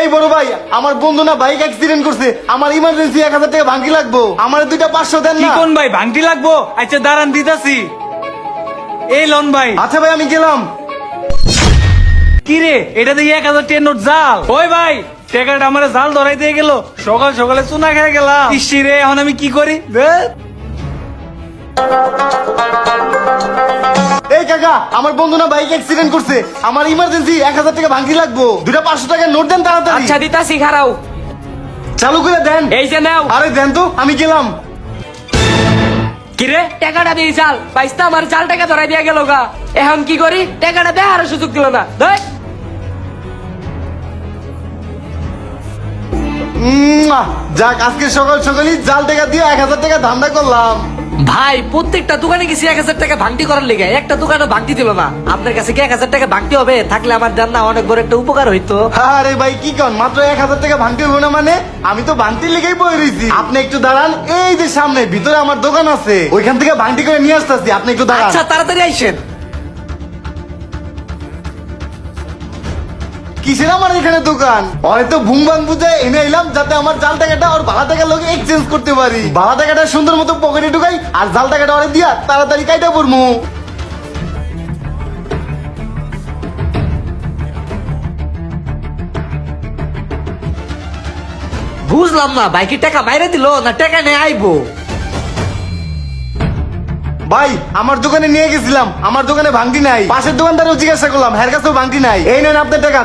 এই বড় ভাই, আমার বন্ধু না বাইক অ্যাক্সিডেন্ট করছে, আমার ইমার্জেন্সি 1000 টাকা ভাঙি লাগবো, আমার দুইটা 500 দেন কি না? কোন ভাই ভাঙটি লাগবো? আচ্ছা দাঁড়ান দিতাছি। এই লোন ভাই। আচ্ছা ভাই, আমি গেলাম। কি রে, এটা দেখি 1000 টাকার নোট জাল। ওই ভাই, টাকাটা আমার জাল ধরাই দিয়ে গেল, সকাল সকালে চুনা খেয়ে গেলাম। ইসি রে, এখন আমি কি করি? এই কাকা, আমার বন্ধু না বাইক অ্যাক্সিডেন্ট করছে, আমার ইমার্জেন্সি 1000 টাকা ভাঙি লাগবো, দুইটা 500 টাকার নোট দেন তাড়াতাড়ি। আচ্ছা দিতাছি, খারাও। চালু করে দেন। এই যে নাও। আরে দেন তো, আমি গেলাম। কি রে, টাকাটা দিয়ে চাল বাইস্তা আমার চাল টাকা ধরাই দিয়া গেল গা। এখন কি করি? টাকাটা দেওয়ার সুযোগ দিল না। ধর। যাক, আজকে সকাল সকালই জাল টাকা দিয়ে 1000 টাকা ধান্দা করলাম। ভাই, প্রত্যেকটা দোকানে গেছি 1000 টাকা ভাঙতি করার লেগে, একটা দোকানে ভাঙতি দিল না। আপনার কাছে কি 1000 টাকা ভাঙতি হবে? থাকলে আমার দেন না, অনেক বড় একটা উপকার হইতো। আরে ভাই কি কন, মাত্র 1000 টাকা ভাঙতে হইব না মানে? আমি তো ভাঙতির লেগেই বই রয়েছি। আপনি একটু দাঁড়ান, এই যে সামনে ভিতরে আমার দোকান আছে, ওইখান থেকে ভাঙতি করে নিয়ে আসতেছি, আপনি একটু দাঁড়ান। আচ্ছা তাড়াতাড়ি আইসেন। কিসের আমার এখানে দোকান? হয়তো ভুং ভাং বুঝে এনে এলাম, যাতে আমার জাল টাকাটা আর ভাড়া টাকার লোক এক্সচেঞ্জ করতে পারি। ভাড়া টাকাটা সুন্দর মতো পকেটে ঢুকাই, আর জাল টাকাটা অরে দিয়া তাড়াতাড়ি কাইটা পড়মু। বুঝলাম না, বাইকের টাকা মাইরে দিল না টাকা নিয়ে আইবো? ভাই, আমার দোকানে নিয়ে গেছিলাম, আমার দোকানে ভাঙতি নাই। পাশের দোকানদারও জিজ্ঞাসা করলাম, হ্যার কাছেও ভাঙতি নাই। এই নেন আপনার টাকা।